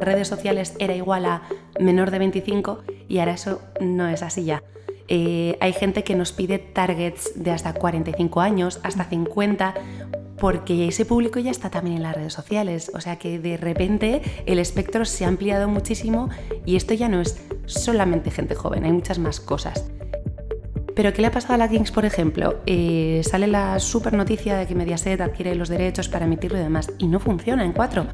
redes sociales era igual a menor de 25 y ahora eso no es así ya. Hay gente que nos pide targets de hasta 45 años, hasta 50, porque ese público ya está también en las redes sociales. O sea que de repente el espectro se ha ampliado muchísimo y esto ya no es solamente gente joven, hay muchas más cosas. ¿Pero qué le ha pasado a la Kings, por ejemplo? Sale la super noticia de que Mediaset adquiere los derechos para emitirlo y demás, y no funciona en 4.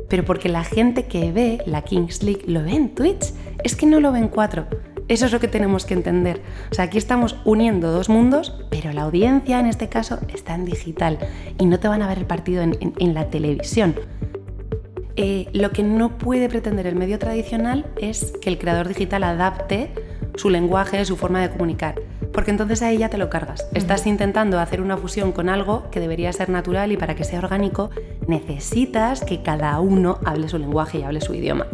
Pero porque la gente que ve la Kings League lo ve en Twitch, es que no lo ve en 4. Eso es lo que tenemos que entender. O sea, aquí estamos uniendo dos mundos, pero la audiencia en este caso está en digital y no te van a ver el partido en la televisión. Lo que no puede pretender el medio tradicional es que el creador digital adapte su lenguaje, su forma de comunicar, porque entonces ahí ya te lo cargas. Estás intentando hacer una fusión con algo que debería ser natural y para que sea orgánico necesitas que cada uno hable su lenguaje y hable su idioma.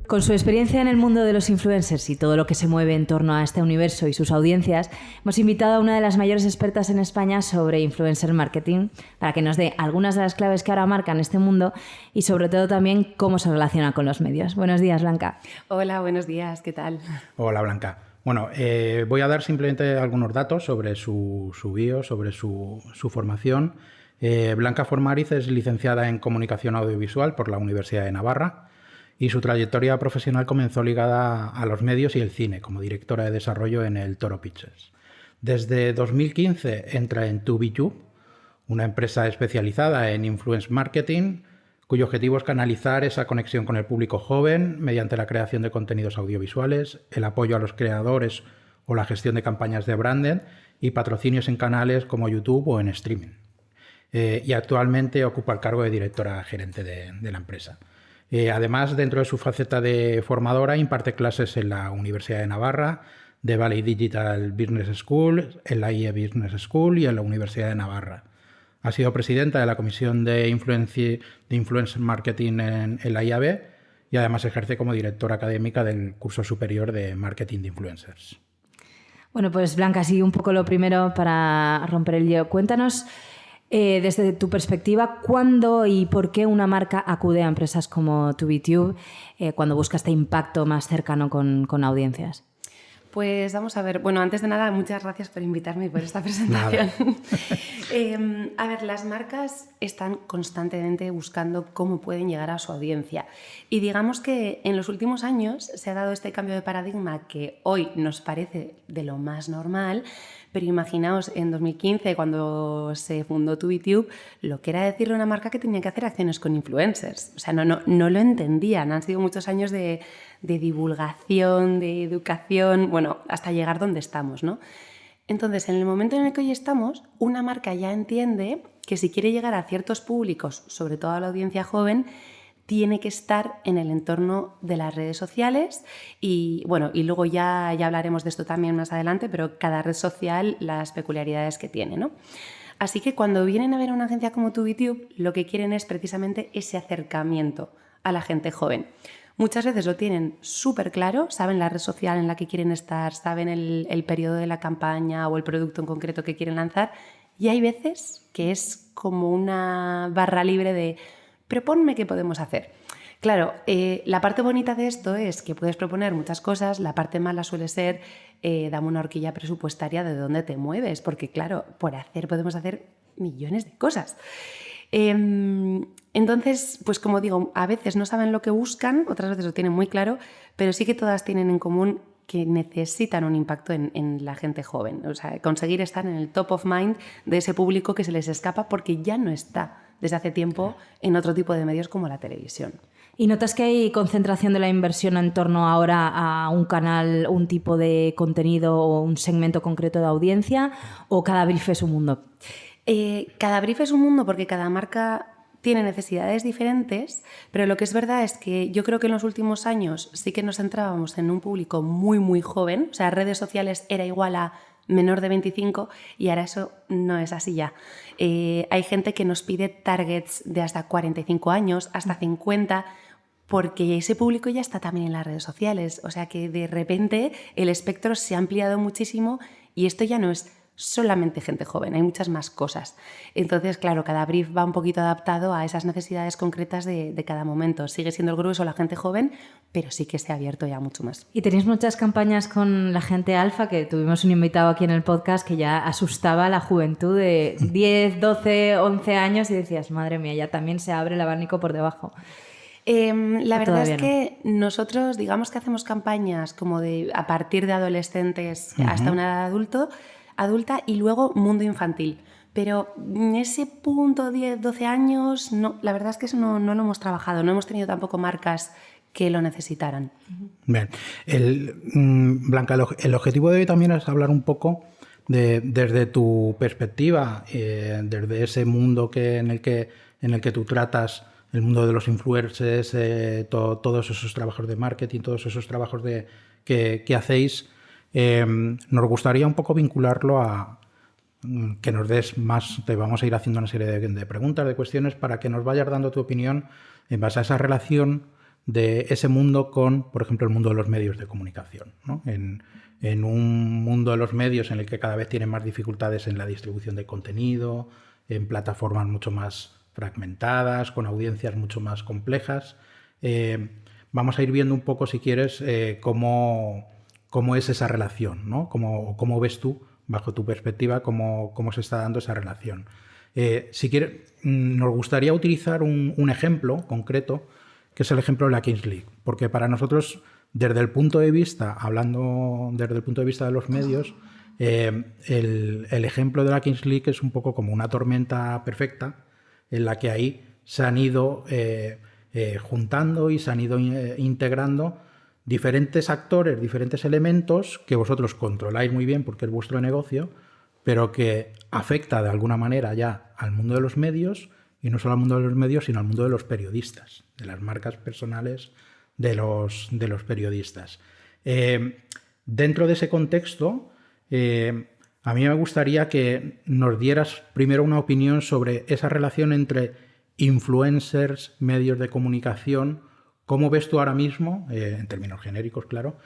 Con su experiencia en el mundo de los influencers y todo lo que se mueve en torno a este universo y sus audiencias, hemos invitado a una de las mayores expertas en España sobre influencer marketing para que nos dé algunas de las claves que ahora marcan este mundo y sobre todo también cómo se relaciona con los medios. Buenos días, Blanca. Hola, buenos días, ¿qué tal? Hola, Blanca. Bueno, voy a dar simplemente algunos datos sobre su bio, sobre su formación. Blanca Formariz es licenciada en Comunicación Audiovisual por la Universidad de Navarra. Y su trayectoria profesional comenzó ligada a los medios y el cine, como directora de desarrollo en el Toro Pictures. Desde 2015 entra en TubiTube, una empresa especializada en influence marketing, cuyo objetivo es canalizar esa conexión con el público joven mediante la creación de contenidos audiovisuales, el apoyo a los creadores o la gestión de campañas de branding y patrocinios en canales como YouTube o en streaming. Y actualmente ocupa el cargo de directora gerente de la empresa. Además, dentro de su faceta de formadora, imparte clases en la Universidad de Navarra, de Valley Digital Business School, en la IE Business School y en la Universidad de Navarra. Ha sido presidenta de la Comisión de Influencer Marketing en la IAB y además ejerce como directora académica del curso superior de Marketing de Influencers. Bueno, pues Blanca, sí, un poco lo primero para romper el hielo. Cuéntanos, desde tu perspectiva, ¿cuándo y por qué una marca acude a empresas como TubiTube cuando busca este impacto más cercano con audiencias? Pues vamos a ver, bueno, antes de nada, muchas gracias por invitarme y por esta presentación. A ver, las marcas están constantemente buscando cómo pueden llegar a su audiencia. Y digamos que en los últimos años se ha dado este cambio de paradigma que hoy nos parece de lo más normal, pero imaginaos en 2015, cuando se fundó TubiTube, lo que era decirle a una marca que tenía que hacer acciones con influencers. O sea, no lo entendían. Han sido muchos años de divulgación, de educación, bueno, hasta llegar donde estamos, ¿no? Entonces, en el momento en el que hoy estamos, una marca ya entiende que si quiere llegar a ciertos públicos, sobre todo a la audiencia joven, tiene que estar en el entorno de las redes sociales y, bueno, y luego ya hablaremos de esto también más adelante, pero cada red social, las peculiaridades que tiene, ¿no? Así que cuando vienen a ver a una agencia como TubiTube, lo que quieren es precisamente ese acercamiento a la gente joven. Muchas veces lo tienen súper claro, saben la red social en la que quieren estar, saben el periodo de la campaña o el producto en concreto que quieren lanzar, y hay veces que es como una barra libre de proponme qué podemos hacer. Claro, la parte bonita de esto es que puedes proponer muchas cosas, la parte mala suele ser dame una horquilla presupuestaria de dónde te mueves, porque claro, por hacer podemos hacer millones de cosas. Entonces, pues como digo, a veces no saben lo que buscan, otras veces lo tienen muy claro, pero sí que todas tienen en común que necesitan un impacto en la gente joven, o sea, conseguir estar en el top of mind de ese público que se les escapa porque ya no está desde hace tiempo en otro tipo de medios como la televisión. ¿Y notas que hay concentración de la inversión en torno ahora a un canal, un tipo de contenido o un segmento concreto de audiencia, o cada brief es un mundo? Cada brief es un mundo porque cada marca tiene necesidades diferentes, pero lo que es verdad es que yo creo que en los últimos años sí que nos centrábamos en un público muy, muy joven, o sea, redes sociales era igual a menor de 25 y ahora eso no es así ya. Hay gente que nos pide targets de hasta 45 años, hasta 50, porque ese público ya está también en las redes sociales, o sea que de repente el espectro se ha ampliado muchísimo y esto ya no es solamente gente joven, hay muchas más cosas. Entonces, claro, cada brief va un poquito adaptado a esas necesidades concretas de cada momento. Sigue siendo el grueso la gente joven, pero sí que se ha abierto ya mucho más. Y tenéis muchas campañas con la gente alfa, que tuvimos un invitado aquí en el podcast que ya asustaba a la juventud de 10, 12, 11 años y decías, madre mía, ya también se abre el abanico por debajo. La verdad es que nosotros, digamos que hacemos campañas como a partir de adolescentes hasta una edad adulta y luego mundo infantil. Pero en ese punto 10, 12 años, no, la verdad es que eso no lo hemos trabajado. No hemos tenido tampoco marcas que lo necesitaran. Bien. Blanca, el objetivo de hoy también es hablar un poco desde tu perspectiva, desde ese mundo en el que tú tratas, el mundo de los influencers, todos esos trabajos de marketing, todos esos trabajos que hacéis. Nos gustaría un poco vincularlo a que nos des más, te vamos a ir haciendo una serie de preguntas, de cuestiones, para que nos vayas dando tu opinión en base a esa relación de ese mundo con, por ejemplo, el mundo de los medios de comunicación, ¿no? En un mundo de los medios en el que cada vez tienen más dificultades en la distribución de contenido, en plataformas mucho más fragmentadas, con audiencias mucho más complejas. Vamos a ir viendo un poco, si quieres, cómo es esa relación, ¿no? Cómo ves tú, bajo tu perspectiva, cómo se está dando esa relación. Si quieres, nos gustaría utilizar un ejemplo concreto, que es el ejemplo de la Kings League, porque para nosotros, desde el punto de vista, hablando desde el punto de vista de los medios, el ejemplo de la Kings League es un poco como una tormenta perfecta, en la que ahí se han ido juntando y se han ido integrando diferentes actores, diferentes elementos que vosotros controláis muy bien porque es vuestro negocio, pero que afecta de alguna manera ya al mundo de los medios, y no solo al mundo de los medios, sino al mundo de los periodistas, de las marcas personales de los periodistas. Dentro de ese contexto, a mí me gustaría que nos dieras primero una opinión sobre esa relación entre influencers, medios de comunicación. ¿Cómo ves tú ahora mismo, en términos genéricos, claro,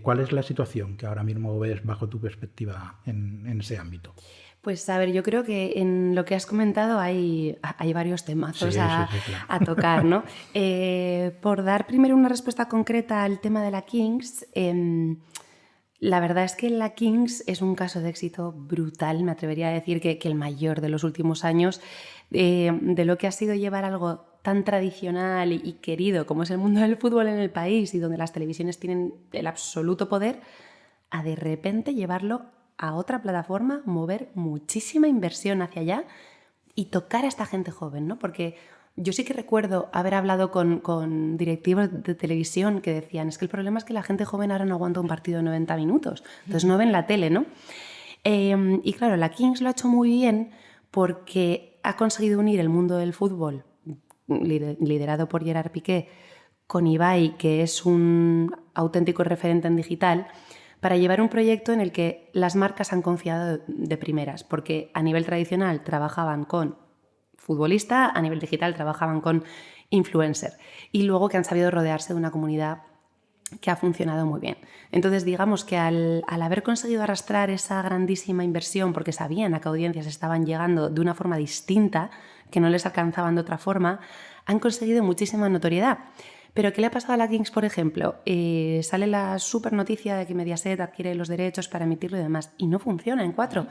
cuál es la situación que ahora mismo ves bajo tu perspectiva en ese ámbito? Pues a ver, yo creo que en lo que has comentado hay varios temazos claro, a tocar, ¿no? Por dar primero una respuesta concreta al tema de la Kings, la verdad es que la Kings es un caso de éxito brutal, me atrevería a decir que el mayor de los últimos años, de lo que ha sido llevar algo tan tradicional y querido como es el mundo del fútbol en el país y donde las televisiones tienen el absoluto poder, a de repente llevarlo a otra plataforma, mover muchísima inversión hacia allá y tocar a esta gente joven, ¿no? Porque yo sí que recuerdo haber hablado con directivos de televisión que decían, es que el problema es que la gente joven ahora no aguanta un partido de 90 minutos, entonces no ven la tele, ¿no? Y claro, la Kings lo ha hecho muy bien porque ha conseguido unir el mundo del fútbol, liderado por Gerard Piqué, con Ibai, que es un auténtico referente en digital, para llevar un proyecto en el que las marcas han confiado de primeras, porque a nivel tradicional trabajaban con futbolista, a nivel digital trabajaban con influencer, y luego que han sabido rodearse de una comunidad que ha funcionado muy bien. Entonces, digamos que al haber conseguido arrastrar esa grandísima inversión, porque sabían a qué audiencias estaban llegando de una forma distinta, que no les alcanzaban de otra forma, han conseguido muchísima notoriedad. Pero ¿qué le ha pasado a la Kings, por ejemplo? Sale la super noticia de que Mediaset adquiere los derechos para emitirlo y demás, y no funciona en 4.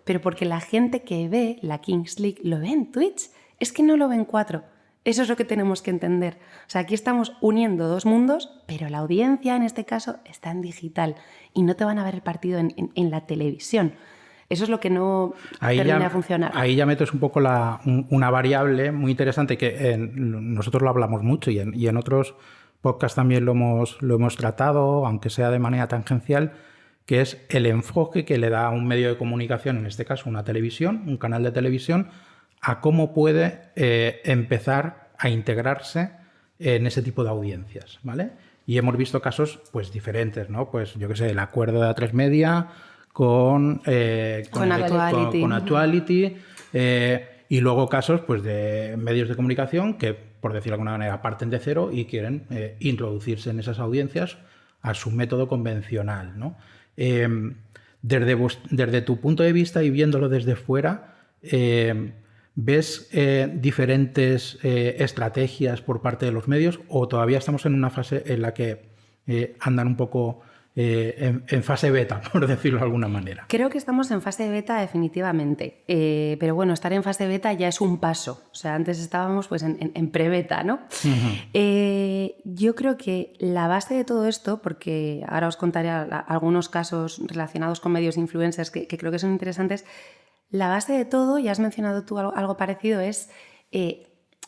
Pero porque la gente que ve la Kings League lo ve en Twitch, es que no lo ve en 4. Eso es lo que tenemos que entender. O sea, aquí estamos uniendo dos mundos, pero la audiencia en este caso está en digital y no te van a ver el partido en la televisión. Eso es lo que no termina de funcionar. Ahí ya metes un poco una variable muy interesante que nosotros lo hablamos mucho y en otros podcasts también lo hemos tratado, aunque sea de manera tangencial, que es el enfoque que le da un medio de comunicación, en este caso una televisión, un canal de televisión, a cómo puede empezar a integrarse en ese tipo de audiencias, ¿vale? Y hemos visto casos pues diferentes, ¿no? Pues yo qué sé, el acuerdo de A3 Media con Actuality, y luego casos pues de medios de comunicación que, por decirlo de alguna manera, parten de cero y quieren introducirse en esas audiencias a su método convencional, ¿no? Desde tu punto de vista y viéndolo desde fuera, ¿ves diferentes estrategias por parte de los medios o todavía estamos en una fase en la que andan un poco en fase beta, por decirlo de alguna manera? Creo que estamos en fase beta definitivamente, pero bueno, estar en fase beta ya es un paso. O sea, antes estábamos pues en pre-beta, ¿no? Yo creo que la base de todo esto, porque ahora os contaré algunos casos relacionados con medios influencers que creo que son interesantes, la base de todo, ya has mencionado tú algo parecido, es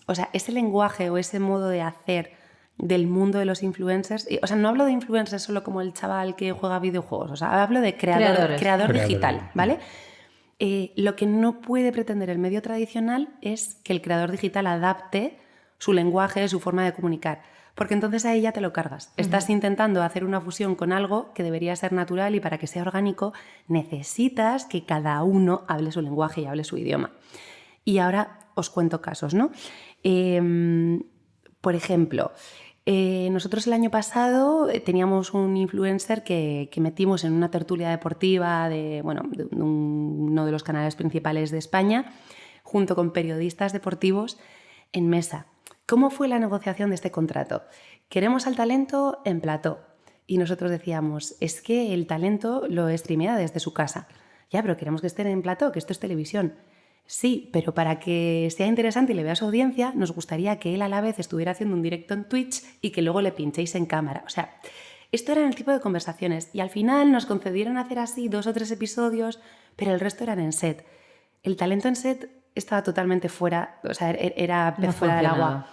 o sea, ese lenguaje o ese modo de hacer del mundo de los influencers. O sea, no hablo de influencers solo como el chaval que juega videojuegos, o sea, hablo de creador digital, ¿vale? Lo que no puede pretender el medio tradicional es que el creador digital adapte su lenguaje, su forma de comunicar, porque entonces ahí ya te lo cargas. Estás intentando hacer una fusión con algo que debería ser natural y para que sea orgánico necesitas que cada uno hable su lenguaje y hable su idioma. Y ahora os cuento casos, ¿no? Por ejemplo, nosotros el año pasado teníamos un influencer que metimos en una tertulia deportiva de uno de los canales principales de España, junto con periodistas deportivos en mesa. ¿Cómo fue la negociación de este contrato? Queremos al talento en plató. Y nosotros decíamos, es que el talento lo streamea desde su casa. Ya, pero queremos que estén en plató, que esto es televisión. Sí, pero para que sea interesante y le vea a su audiencia, nos gustaría que él a la vez estuviera haciendo un directo en Twitch y que luego le pinchéis en cámara. O sea, esto era el tipo de conversaciones y al final nos concedieron hacer así 2 o 3 episodios, pero el resto eran en set. El talento en set estaba totalmente fuera, o sea, era pez fuera del agua.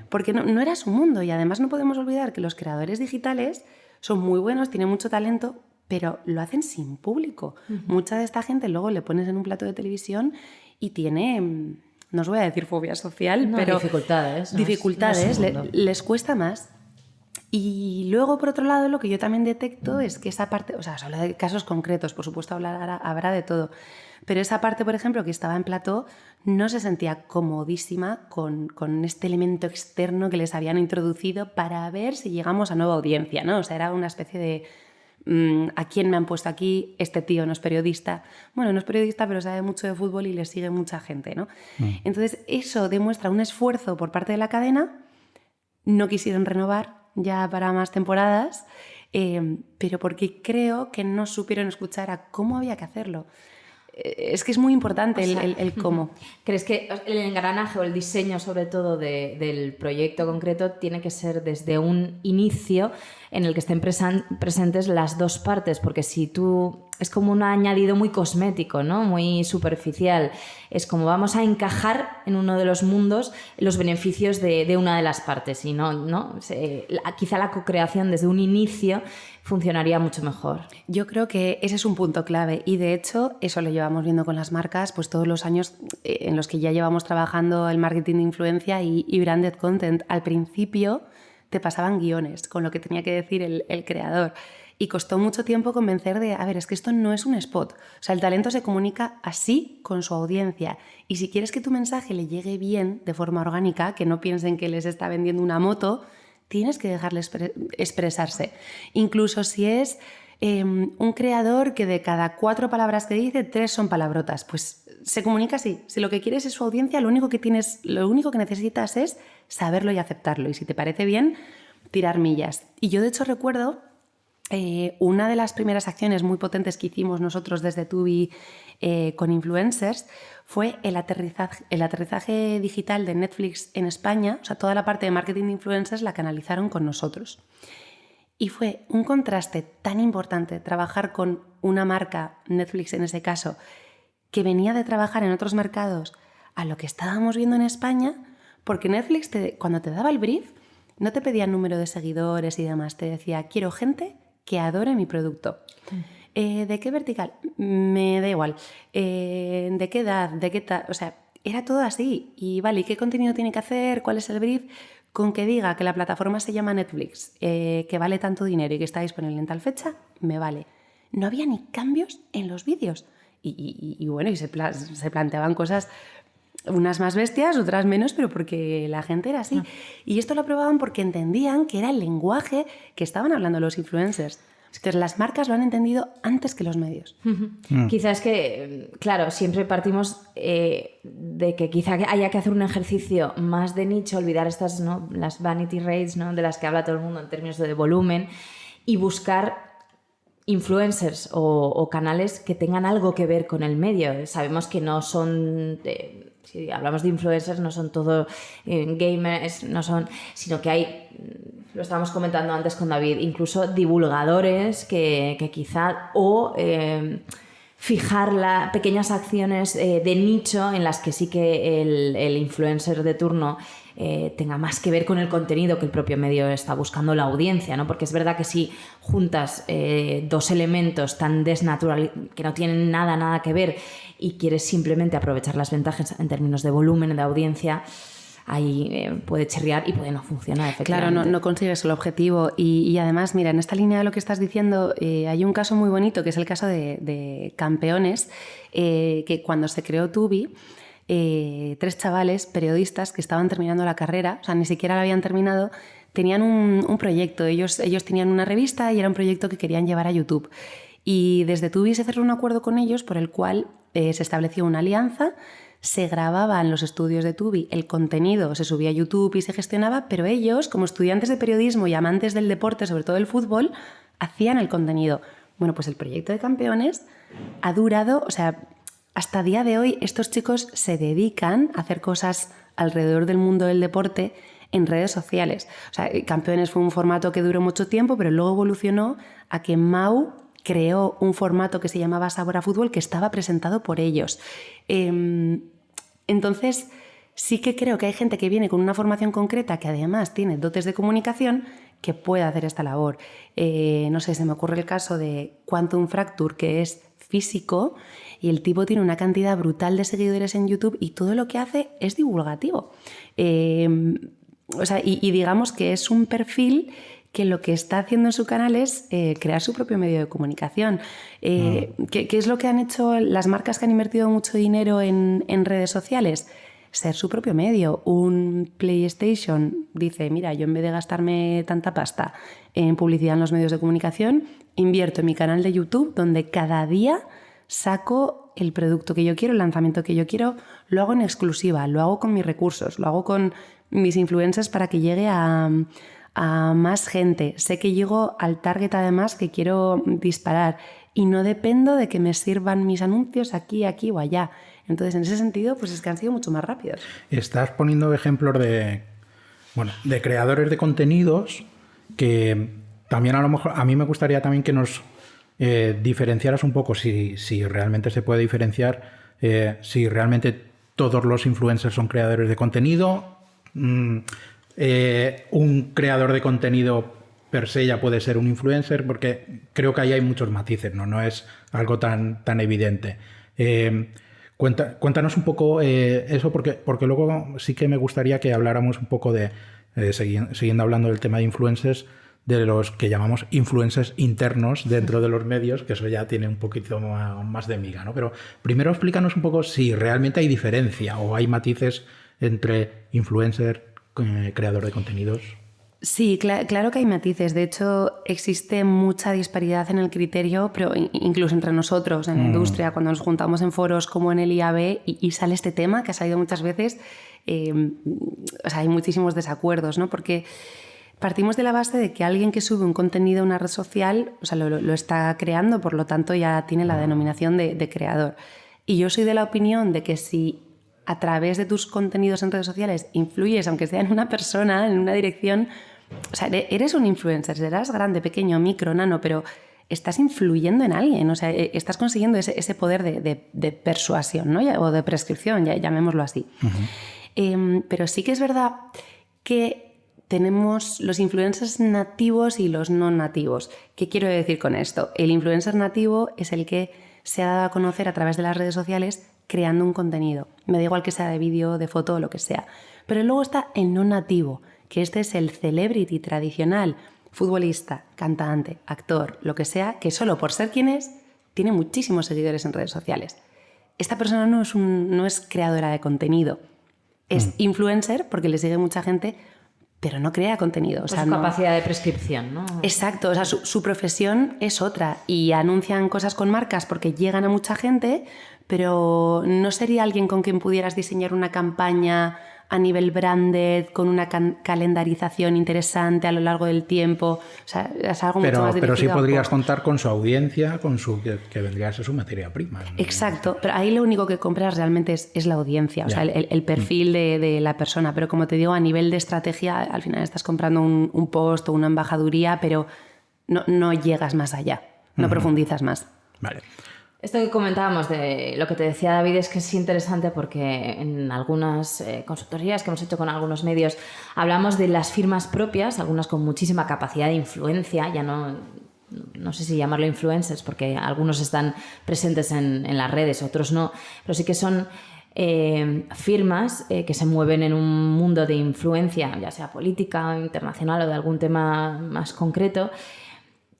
Porque no era su mundo y además no podemos olvidar que los creadores digitales son muy buenos, tienen mucho talento, pero lo hacen sin público. Mucha de esta gente luego le pones en un plato de televisión y tiene, no os voy a decir fobia social, pero dificultades, les cuesta más. Y luego, por otro lado, lo que yo también detecto es que esa parte, o sea, se habla de casos concretos, por supuesto habrá de todo, pero esa parte, por ejemplo, que estaba en plató, no se sentía comodísima con este elemento externo que les habían introducido para ver si llegamos a nueva audiencia, ¿no? O sea, era una especie de ¿a quién me han puesto aquí? Este tío no es periodista. Bueno, no es periodista, pero sabe mucho de fútbol y le sigue mucha gente, ¿no? Entonces, eso demuestra un esfuerzo por parte de la cadena. No quisieron renovar ya para más temporadas, pero porque creo que no supieron escuchar a cómo había que hacerlo. Es que es muy importante el cómo. ¿Crees que el engranaje o el diseño, sobre todo, del proyecto concreto tiene que ser desde un inicio en el que estén presentes las dos partes? Porque si tú... Es como un añadido muy cosmético, ¿no? Muy superficial. Es como vamos a encajar en uno de los mundos los beneficios de una de las partes y no quizá la co-creación desde un inicio funcionaría mucho mejor. Yo creo que ese es un punto clave y de hecho eso lo llevamos viendo con las marcas pues todos los años en los que ya llevamos trabajando el marketing de influencia y branded content. Al principio te pasaban guiones con lo que tenía que decir el creador. Y costó mucho tiempo convencer de, a ver, es que esto no es un spot. O sea, el talento se comunica así con su audiencia. Y si quieres que tu mensaje le llegue bien, de forma orgánica, que no piensen que les está vendiendo una moto, tienes que dejarles expresarse. Incluso si es un creador que de cada 4 palabras que dice, 3 son palabrotas. Pues se comunica así. Si lo que quieres es su audiencia, lo único que necesitas es saberlo y aceptarlo. Y si te parece bien, tirar millas. Y yo, de hecho, recuerdo... una de las primeras acciones muy potentes que hicimos nosotros desde Tubi con influencers fue el aterrizaje digital de Netflix en España. O sea, toda la parte de marketing de influencers la canalizaron con nosotros. Y fue un contraste tan importante trabajar con una marca, Netflix en ese caso, que venía de trabajar en otros mercados a lo que estábamos viendo en España, porque Netflix cuando te daba el brief no te pedía número de seguidores y demás, te decía, quiero gente que adore mi producto. ¿De qué vertical? Me da igual. ¿De qué edad? ¿De qué tal? O sea, era todo así. Y vale, ¿y qué contenido tiene que hacer? ¿Cuál es el brief? Con que diga que la plataforma se llama Netflix, que vale tanto dinero y que está disponible en tal fecha, me vale. No había ni cambios en los vídeos. Y bueno, y se planteaban cosas... Unas más bestias, otras menos, pero porque la gente era así. Y esto lo aprobaban porque entendían que era el lenguaje que estaban hablando los influencers. Entonces las marcas lo han entendido antes que los medios. Quizás que, claro, siempre partimos de que quizá haya que hacer un ejercicio más de nicho, olvidar estas, ¿no?, las vanity rates, ¿no?, de las que habla todo el mundo en términos de volumen, y buscar influencers o canales que tengan algo que ver con el medio. Sabemos que no son... si hablamos de influencers, no son todo gamers, no son, sino que hay, lo estábamos comentando antes con David, incluso divulgadores que quizá, o fijar pequeñas acciones de nicho en las que sí que el influencer de turno tenga más que ver con el contenido que el propio medio está buscando la audiencia, ¿no? Porque es verdad que si juntas dos elementos tan que no tienen nada que ver y quieres simplemente aprovechar las ventajas en términos de volumen, de audiencia, ahí puede chirriar y puede no funcionar, efectivamente. Claro, no consigues el objetivo. Y además, mira, en esta línea de lo que estás diciendo, hay un caso muy bonito, que es el caso de Campeones, que cuando se creó Tubi, 3 chavales periodistas que estaban terminando la carrera, o sea, ni siquiera la habían terminado, tenían un proyecto. Ellos tenían una revista y era un proyecto que querían llevar a YouTube. Y desde Tubi se cerró un acuerdo con ellos por el cual se estableció una alianza. Se grababa en los estudios de Tubi, el contenido se subía a YouTube y se gestionaba, pero ellos, como estudiantes de periodismo y amantes del deporte, sobre todo el fútbol, hacían el contenido. Bueno, pues el proyecto de Campeones ha durado, o sea, hasta día de hoy estos chicos se dedican a hacer cosas alrededor del mundo del deporte en redes sociales. O sea, Campeones fue un formato que duró mucho tiempo, pero luego evolucionó a que Mau creó un formato que se llamaba Sabor a Fútbol, que estaba presentado por ellos. Entonces, sí que creo que hay gente que viene con una formación concreta que además tiene dotes de comunicación que puede hacer esta labor. No sé, se me ocurre el caso de Quantum Fracture, que es físico, y el tipo tiene una cantidad brutal de seguidores en YouTube y todo lo que hace es divulgativo. O sea, y digamos que es un perfil que lo que está haciendo en su canal es crear su propio medio de comunicación. ¿Qué es lo que han hecho las marcas que han invertido mucho dinero en redes sociales? Ser su propio medio. Un PlayStation dice, mira, yo en vez de gastarme tanta pasta en publicidad en los medios de comunicación, invierto en mi canal de YouTube, donde cada día saco el producto que yo quiero, el lanzamiento que yo quiero, lo hago en exclusiva, lo hago con mis recursos, lo hago con mis influencers para que llegue a más gente. Sé que llego al target además que quiero disparar y no dependo de que me sirvan mis anuncios aquí o allá. Entonces, en ese sentido, pues es que han sido mucho más rápidos. Estás poniendo ejemplos de creadores de contenidos que también a lo mejor a mí me gustaría también que nos diferenciaras un poco si realmente se puede diferenciar, si realmente todos los influencers son creadores de contenido. Un creador de contenido per se ya puede ser un influencer, porque creo que ahí hay muchos matices, no es algo tan evidente. Cuéntanos un poco eso, porque luego sí que me gustaría que habláramos un poco de, siguiendo hablando del tema de influencers, de los que llamamos influencers internos dentro de los medios, que eso ya tiene un poquito más de miga, ¿no? Pero primero explícanos un poco si realmente hay diferencia o hay matices entre influencer, creador de contenidos. Sí, claro que hay matices. De hecho, existe mucha disparidad en el criterio, pero incluso entre nosotros en la industria, cuando nos juntamos en foros como en el IAB y sale este tema, que ha salido muchas veces, o sea, hay muchísimos desacuerdos, ¿no? Porque partimos de la base de que alguien que sube un contenido a una red social, o sea, lo está creando, por lo tanto ya tiene la denominación de creador. Y yo soy de la opinión de que si a través de tus contenidos en redes sociales influyes, aunque sea en una persona, en una dirección, o sea, eres un influencer, serás grande, pequeño, micro, nano, pero estás influyendo en alguien, o sea, estás consiguiendo ese poder de persuasión, ¿no? O de prescripción, llamémoslo así. Pero sí que es verdad que tenemos los influencers nativos y los no nativos. ¿Qué quiero decir con esto? El influencer nativo es el que se ha dado a conocer a través de las redes sociales creando un contenido. Me da igual que sea de vídeo, de foto o lo que sea. Pero luego está el no nativo, que este es el celebrity tradicional, futbolista, cantante, actor, lo que sea, que solo por ser quien es, tiene muchísimos seguidores en redes sociales. Esta persona no es creadora de contenido. Es influencer porque le sigue mucha gente, pero no crea contenido. O sea, su capacidad de prescripción, ¿no? Exacto, o sea, su profesión es otra y anuncian cosas con marcas porque llegan a mucha gente, pero no sería alguien con quien pudieras diseñar una campaña a nivel branded, con una calendarización interesante a lo largo del tiempo. O sea, es algo mucho más dirigido. Pero sí podrías contar con su audiencia, con su que vendría a ser su materia prima. Exacto, pero ahí lo único que compras realmente es la audiencia, o sea, el perfil de la persona. Pero como te digo, a nivel de estrategia, al final estás comprando un post o una embajaduría, pero no llegas más allá, no profundizas más. Vale. Esto que comentábamos de lo que te decía David es que es interesante porque en algunas consultorías que hemos hecho con algunos medios hablamos de las firmas propias, algunas con muchísima capacidad de influencia, ya no sé si llamarlo influencers porque algunos están presentes en las redes, otros no, pero sí que son firmas que se mueven en un mundo de influencia, ya sea política, internacional o de algún tema más concreto,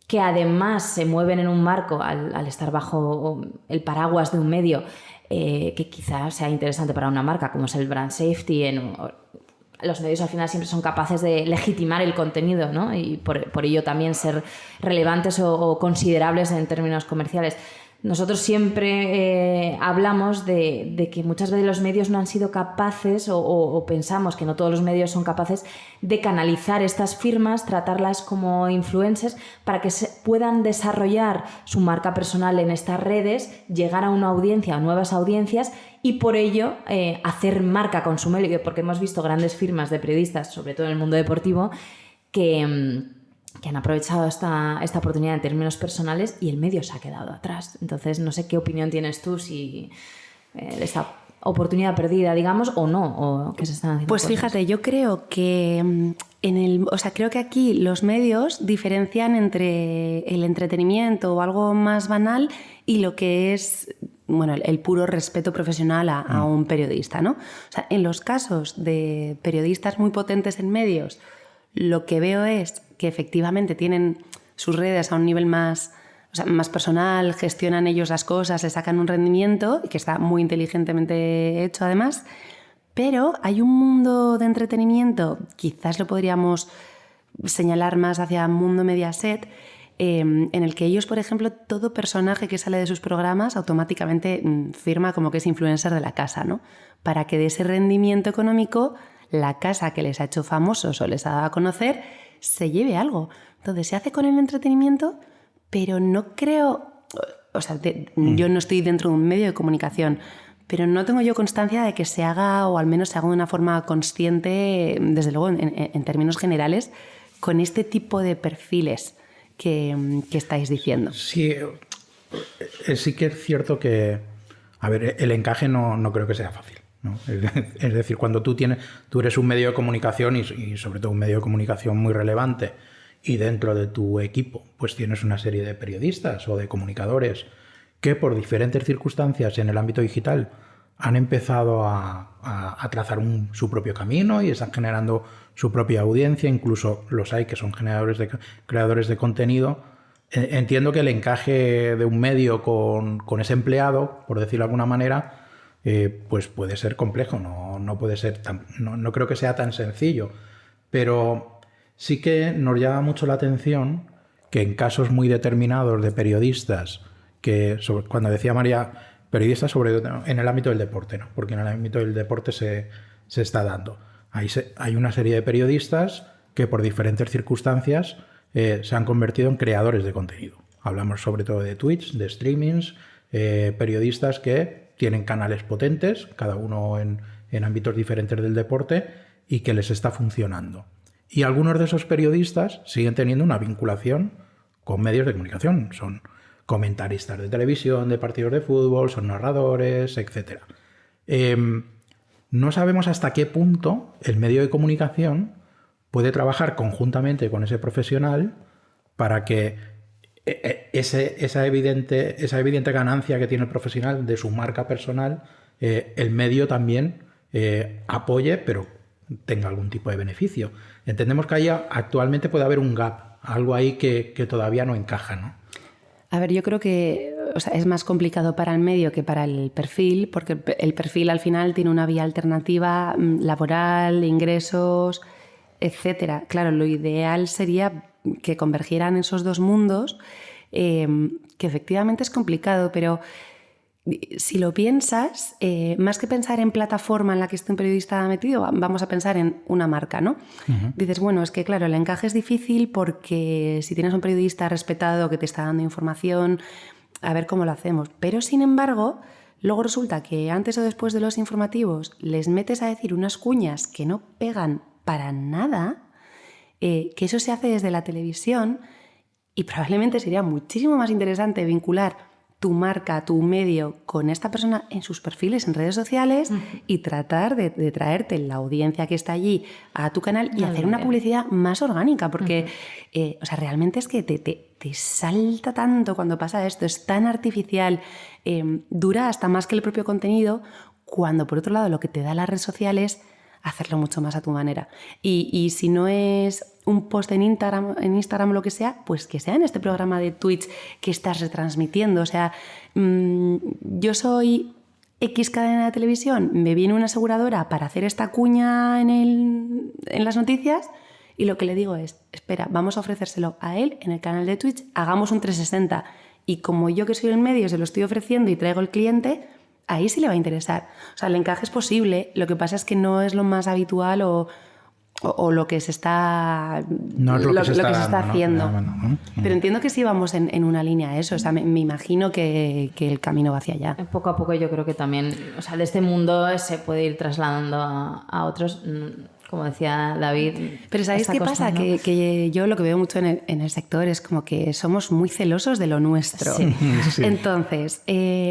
que además se mueven en un marco al estar bajo el paraguas de un medio que quizás sea interesante para una marca, como es el brand safety. Los medios al final siempre son capaces de legitimar el contenido, ¿no? Y por ello también ser relevantes o considerables en términos comerciales. Nosotros siempre hablamos de que muchas veces los medios no han sido capaces o pensamos que no todos los medios son capaces de canalizar estas firmas, tratarlas como influencers para que se puedan desarrollar su marca personal en estas redes, llegar a una audiencia, a nuevas audiencias y por ello hacer marca con su medio, porque hemos visto grandes firmas de periodistas, sobre todo en el mundo deportivo, que han aprovechado esta oportunidad en términos personales y el medio se ha quedado atrás. Entonces, no sé qué opinión tienes tú si esta oportunidad perdida, digamos, o no, o que se están haciendo Pues cosas. fíjate, yo creo que creo que aquí los medios diferencian entre el entretenimiento o algo más banal y lo que es, bueno, el puro respeto profesional a un periodista, ¿no? O sea, en los casos de periodistas muy potentes en medios, lo que veo es que efectivamente tienen sus redes a un nivel más personal, gestionan ellos las cosas, le sacan un rendimiento, que está muy inteligentemente hecho además, pero hay un mundo de entretenimiento, quizás lo podríamos señalar más hacia mundo Mediaset, en el que ellos, por ejemplo, todo personaje que sale de sus programas automáticamente firma como que es influencer de la casa, ¿no? Para que de ese rendimiento económico la casa que les ha hecho famosos o les ha dado a conocer se lleve algo. Entonces se hace con el entretenimiento, pero no creo... O sea, yo no estoy dentro de un medio de comunicación, pero no tengo yo constancia de que se haga, o al menos se haga de una forma consciente, desde luego en términos generales, con este tipo de perfiles que estáis diciendo. Sí, sí que es cierto que, a ver, el encaje no creo que sea fácil, ¿no? Es decir, cuando tú eres un medio de comunicación y sobre todo un medio de comunicación muy relevante y dentro de tu equipo pues tienes una serie de periodistas o de comunicadores que por diferentes circunstancias en el ámbito digital han empezado a trazar su propio camino y están generando su propia audiencia, incluso los hay que son creadores de contenido. Entiendo que el encaje de un medio con ese empleado, por decirlo de alguna manera, pues puede ser complejo, no puede ser no creo que sea tan sencillo, pero sí que nos llama mucho la atención que en casos muy determinados de periodistas, cuando decía María, periodistas sobre en el ámbito del deporte, ¿no? Porque en el ámbito del deporte se está dando. Hay una serie de periodistas que por diferentes circunstancias se han convertido en creadores de contenido. Hablamos sobre todo de Twitch, de streamings, periodistas que tienen canales potentes, cada uno en ámbitos diferentes del deporte, y que les está funcionando. Y algunos de esos periodistas siguen teniendo una vinculación con medios de comunicación. Son comentaristas de televisión, de partidos de fútbol, son narradores, etc. No sabemos hasta qué punto el medio de comunicación puede trabajar conjuntamente con ese profesional para que esa evidente ganancia que tiene el profesional de su marca personal, el medio también apoye, pero tenga algún tipo de beneficio. Entendemos que actualmente puede haber un gap, algo ahí que todavía no encaja, ¿no? A ver, yo creo que es más complicado para el medio que para el perfil, porque el perfil al final tiene una vía alternativa laboral, ingresos, etcétera. Claro, lo ideal sería que convergieran esos dos mundos, que efectivamente es complicado, pero si lo piensas, más que pensar en plataforma en la que esté un periodista metido, vamos a pensar en una marca, ¿no? Uh-huh. Dices, bueno, es que claro, el encaje es difícil porque si tienes un periodista respetado que te está dando información, a ver cómo lo hacemos. Pero sin embargo, luego resulta que antes o después de los informativos les metes a decir unas cuñas que no pegan para nada, que eso se hace desde la televisión y probablemente sería muchísimo más interesante vincular tu marca, tu medio con esta persona en sus perfiles en redes sociales y tratar de traerte la audiencia que está allí a tu canal y hacer una publicidad más orgánica, porque o sea, realmente es que te salta tanto cuando pasa esto, es tan artificial, dura hasta más que el propio contenido, cuando por otro lado lo que te da la red social es hacerlo mucho más a tu manera. Y si no es un post en Instagram o lo que sea, pues que sea en este programa de Twitch que estás retransmitiendo. O sea, yo soy X cadena de televisión, me viene una aseguradora para hacer esta cuña en las noticias y lo que le digo es, espera, vamos a ofrecérselo a él en el canal de Twitch, hagamos un 360 y como yo que soy el medio se lo estoy ofreciendo y traigo el cliente, ahí sí le va a interesar. O sea, el encaje es posible, lo que pasa es que no es lo más habitual o lo que se está, no es lo que se está haciendo. ¿no? Pero entiendo que sí vamos en una línea a eso. O sea, me imagino que el camino va hacia allá. Poco a poco yo creo que también, o sea, de este mundo se puede ir trasladando a otros, como decía David. Pero ¿sabéis qué pasa? Que yo lo que veo mucho en el sector es como que somos muy celosos de lo nuestro. Sí. Sí. Entonces,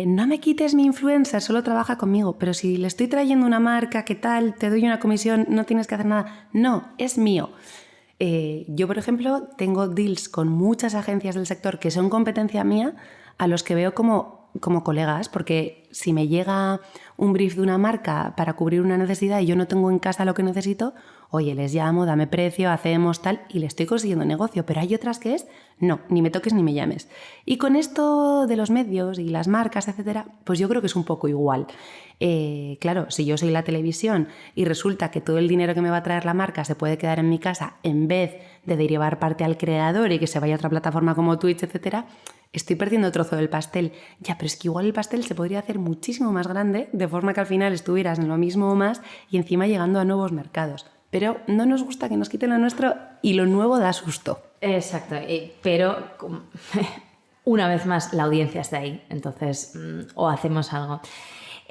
no me quites mi influencer, solo trabaja conmigo, pero si le estoy trayendo una marca, ¿qué tal? Te doy una comisión, no tienes que hacer nada. No, es mío. Yo, por ejemplo, tengo deals con muchas agencias del sector que son competencia mía, a los que veo como colegas, porque si me llega un brief de una marca para cubrir una necesidad y yo no tengo en casa lo que necesito, oye, les llamo, dame precio, hacemos tal, y le estoy consiguiendo negocio. Pero hay otras que es, no, ni me toques ni me llames. Y con esto de los medios y las marcas, etcétera, pues yo creo que es un poco igual. Claro, si yo soy la televisión y resulta que todo el dinero que me va a traer la marca se puede quedar en mi casa en vez de derivar parte al creador y que se vaya a otra plataforma como Twitch, etcétera, estoy perdiendo trozo del pastel. Ya, pero es que igual el pastel se podría hacer muchísimo más grande, de forma que al final estuvieras en lo mismo o más y encima llegando a nuevos mercados. Pero no nos gusta que nos quiten lo nuestro y lo nuevo da susto. Exacto, pero una vez más la audiencia está ahí, entonces o hacemos algo.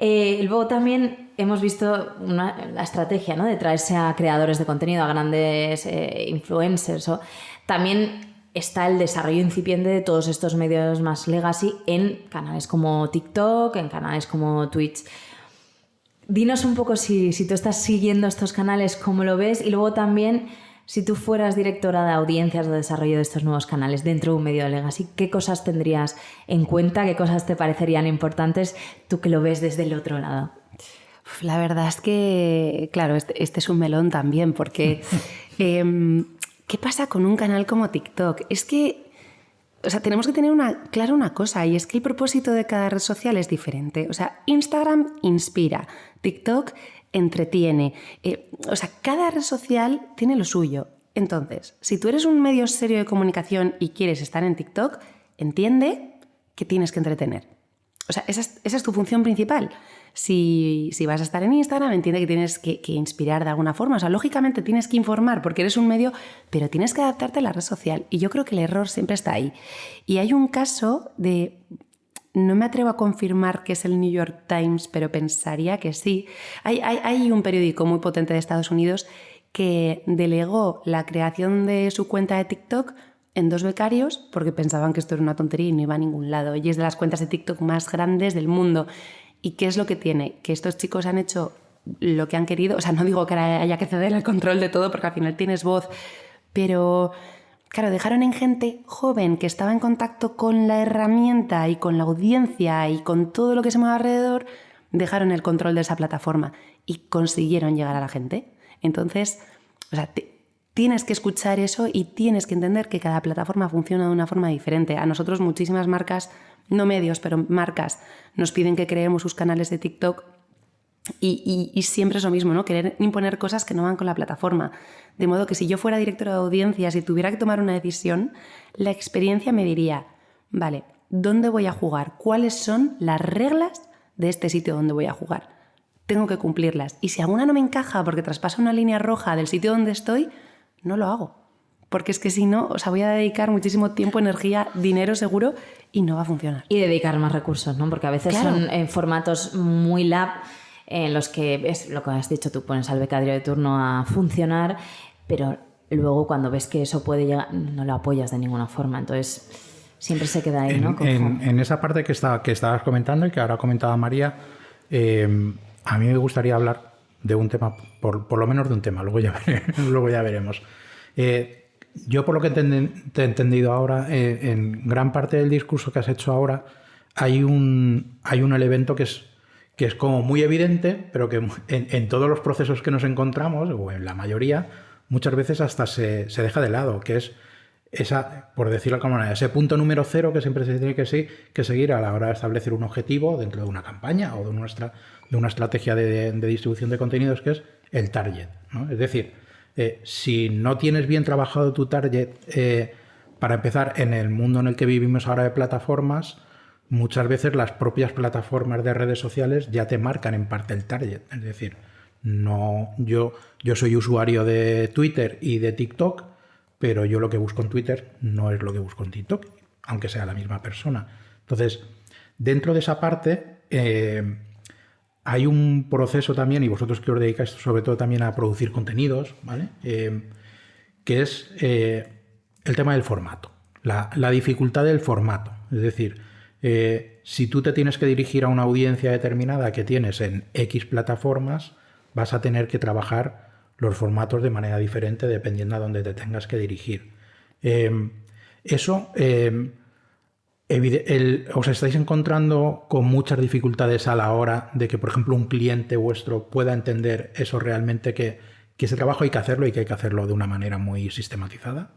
Luego también hemos visto la estrategia, ¿no?, de traerse a creadores de contenido, a grandes influencers. También está el desarrollo incipiente de todos estos medios más legacy en canales como TikTok, en canales como Twitch. Dinos un poco si tú estás siguiendo estos canales, cómo lo ves, y luego también si tú fueras directora de audiencias de desarrollo de estos nuevos canales dentro de un medio legacy, ¿qué cosas tendrías en cuenta? ¿Qué cosas te parecerían importantes tú que lo ves desde el otro lado? La verdad es que, claro, este es un melón también, porque ¿qué pasa con un canal como TikTok? Es que, o sea, tenemos que tener clara una cosa, y es que el propósito de cada red social es diferente. O sea, Instagram inspira, TikTok entretiene. O sea, cada red social tiene lo suyo. Entonces, si tú eres un medio serio de comunicación y quieres estar en TikTok, entiende que tienes que entretener. O sea, esa es tu función principal. Si vas a estar en Instagram, entiende que tienes que inspirar de alguna forma. O sea, lógicamente tienes que informar porque eres un medio, pero tienes que adaptarte a la red social. Y yo creo que el error siempre está ahí. Y hay un caso de... No me atrevo a confirmar que es el New York Times, pero pensaría que sí. Hay un periódico muy potente de Estados Unidos que delegó la creación de su cuenta de TikTok en 2 becarios porque pensaban que esto era una tontería y no iba a ningún lado. Y es de las cuentas de TikTok más grandes del mundo. ¿Y qué es lo que tiene? Que estos chicos han hecho lo que han querido. O sea, no digo que haya que ceder el control de todo porque al final tienes voz, pero... Claro, dejaron en gente joven que estaba en contacto con la herramienta y con la audiencia y con todo lo que se mueve alrededor, dejaron el control de esa plataforma y consiguieron llegar a la gente. Entonces, o sea, tienes que escuchar eso y tienes que entender que cada plataforma funciona de una forma diferente. A nosotros muchísimas marcas, no medios, pero marcas, nos piden que creemos sus canales de TikTok Y siempre es lo mismo, ¿no? Querer imponer cosas que no van con la plataforma. De modo que si yo fuera directora de audiencias y tuviera que tomar una decisión, la experiencia me diría, vale, ¿dónde voy a jugar? ¿Cuáles son las reglas de este sitio donde voy a jugar? Tengo que cumplirlas. Y si alguna no me encaja porque traspasa una línea roja del sitio donde estoy, no lo hago. Porque es que si no, o sea, voy a dedicar muchísimo tiempo, energía, dinero seguro y no va a funcionar. Y dedicar más recursos, ¿no? Porque a veces son en formatos muy lab en los que es lo que has dicho tú, pones al becario de turno a funcionar, pero luego cuando ves que eso puede llegar, no lo apoyas de ninguna forma. Entonces siempre se queda ahí, ¿no? En esa parte que estabas comentando y que ahora comentaba María, a mí me gustaría hablar de un tema, por lo menos de un tema, luego ya veremos. Yo por lo que te he entendido ahora, en gran parte del discurso que has hecho ahora, hay un elemento que es como muy evidente, pero que en todos los procesos que nos encontramos, o en la mayoría, muchas veces hasta se deja de lado, que es esa, por decirlo de alguna manera, ese punto número 0 que siempre se tiene que seguir a la hora de establecer un objetivo dentro de una campaña o de una estrategia de distribución de contenidos, que es el target, ¿no? Es decir, si no tienes bien trabajado tu target, para empezar, en el mundo en el que vivimos ahora de plataformas, muchas veces las propias plataformas de redes sociales ya te marcan en parte el target. Es decir, no, yo soy usuario de Twitter y de TikTok, pero yo lo que busco en Twitter no es lo que busco en TikTok, aunque sea la misma persona. Entonces, dentro de esa parte, hay un proceso también, y vosotros que os dedicáis sobre todo también a producir contenidos, ¿vale? Que es el tema del formato, la dificultad del formato. Es decir, si tú te tienes que dirigir a una audiencia determinada que tienes en X plataformas, vas a tener que trabajar los formatos de manera diferente dependiendo a dónde te tengas que dirigir. ¿Os estáis encontrando con muchas dificultades a la hora de que, por ejemplo, un cliente vuestro pueda entender eso realmente, que ese trabajo hay que hacerlo y que hay que hacerlo de una manera muy sistematizada?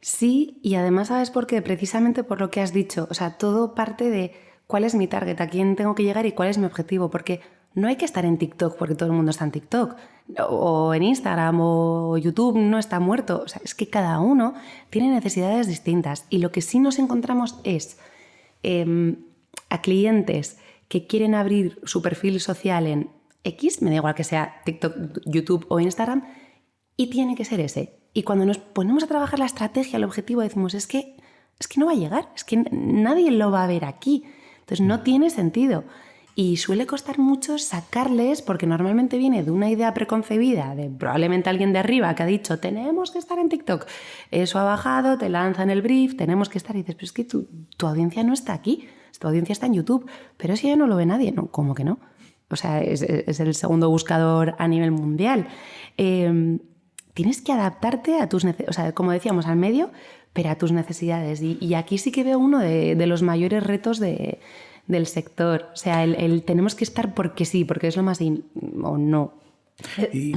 Sí, y además, ¿sabes por qué? Precisamente por lo que has dicho. O sea, todo parte de cuál es mi target, a quién tengo que llegar y cuál es mi objetivo. Porque no hay que estar en TikTok porque todo el mundo está en TikTok. O en Instagram o YouTube no está muerto. O sea, es que cada uno tiene necesidades distintas. Y lo que sí nos encontramos es a clientes que quieren abrir su perfil social en X, me da igual que sea TikTok, YouTube o Instagram, y tiene que ser ese. Y cuando nos ponemos a trabajar la estrategia, el objetivo, decimos, es que no va a llegar, es que nadie lo va a ver aquí. Entonces no tiene sentido. Y suele costar mucho sacarles, porque normalmente viene de una idea preconcebida, de probablemente alguien de arriba que ha dicho, tenemos que estar en TikTok. Eso ha bajado, te lanzan el brief, tenemos que estar. Y dices, pero es que tu audiencia no está aquí, tu audiencia está en YouTube. Pero si ya no lo ve nadie, no, ¿cómo que no? O sea, es el segundo buscador a nivel mundial. Tienes que adaptarte a tus necesidades, o sea, como decíamos, al medio, pero a tus necesidades. Y aquí sí que veo uno de los mayores retos del sector. O sea, el tenemos que estar porque sí, porque es lo más o no.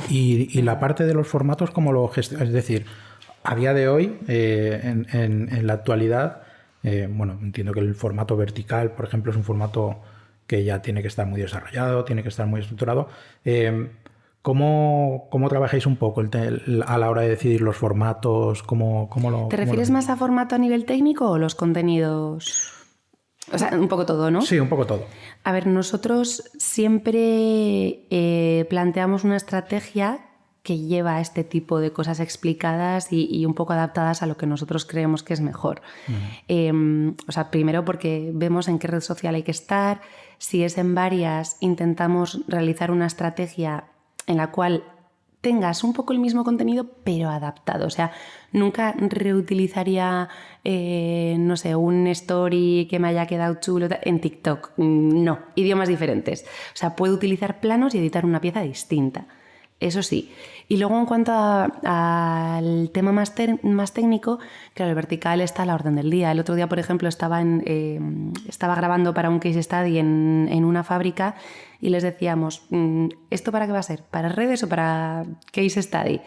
Y la parte de los formatos, ¿cómo lo gestionas? Es decir, a día de hoy, en la actualidad, bueno, entiendo que el formato vertical, por ejemplo, es un formato que ya tiene que estar muy desarrollado, tiene que estar muy estructurado. ¿Cómo trabajáis un poco a la hora de decidir los formatos? ¿Te refieres más a formato a nivel técnico o los contenidos? O sea, un poco todo, ¿no? Sí, un poco todo. A ver, nosotros siempre planteamos una estrategia que lleva a este tipo de cosas explicadas y un poco adaptadas a lo que nosotros creemos que es mejor. O sea, primero porque vemos en qué red social hay que estar. Si es en varias, intentamos realizar una estrategia en la cual tengas un poco el mismo contenido, pero adaptado. O sea, nunca reutilizaría, no sé, un story que me haya quedado chulo en TikTok. No, idiomas diferentes. O sea, puedo utilizar planos y editar una pieza distinta. Eso sí. Y luego en cuanto al tema más técnico, claro, el vertical está a la orden del día. El otro día, por ejemplo, estaba grabando para un case study en una fábrica y les decíamos, ¿esto para qué va a ser? ¿Para redes o para case study?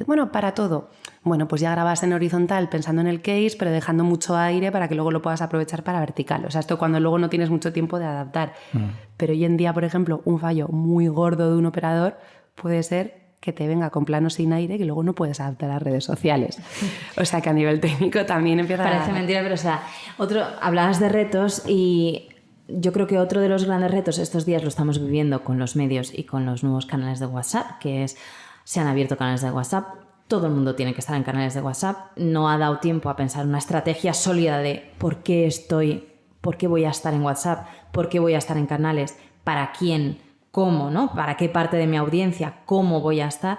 Bueno, para todo. Bueno, pues ya grabas en horizontal pensando en el case, pero dejando mucho aire para que luego lo puedas aprovechar para vertical. O sea, esto cuando luego no tienes mucho tiempo de adaptar. Pero hoy en día, por ejemplo, un fallo muy gordo de un operador puede ser que te venga con planos sin aire que luego no puedes adaptar a redes sociales. O sea, que a nivel técnico también empieza Parece mentira, pero o sea, hablabas de retos y yo creo que otro de los grandes retos estos días lo estamos viviendo con los medios y con los nuevos canales de WhatsApp, que es, se han abierto canales de WhatsApp, todo el mundo tiene que estar en canales de WhatsApp, no ha dado tiempo a pensar una estrategia sólida de por qué voy a estar en WhatsApp, por qué voy a estar en canales, para quién, cómo, ¿no? Para qué parte de mi audiencia, cómo voy a estar.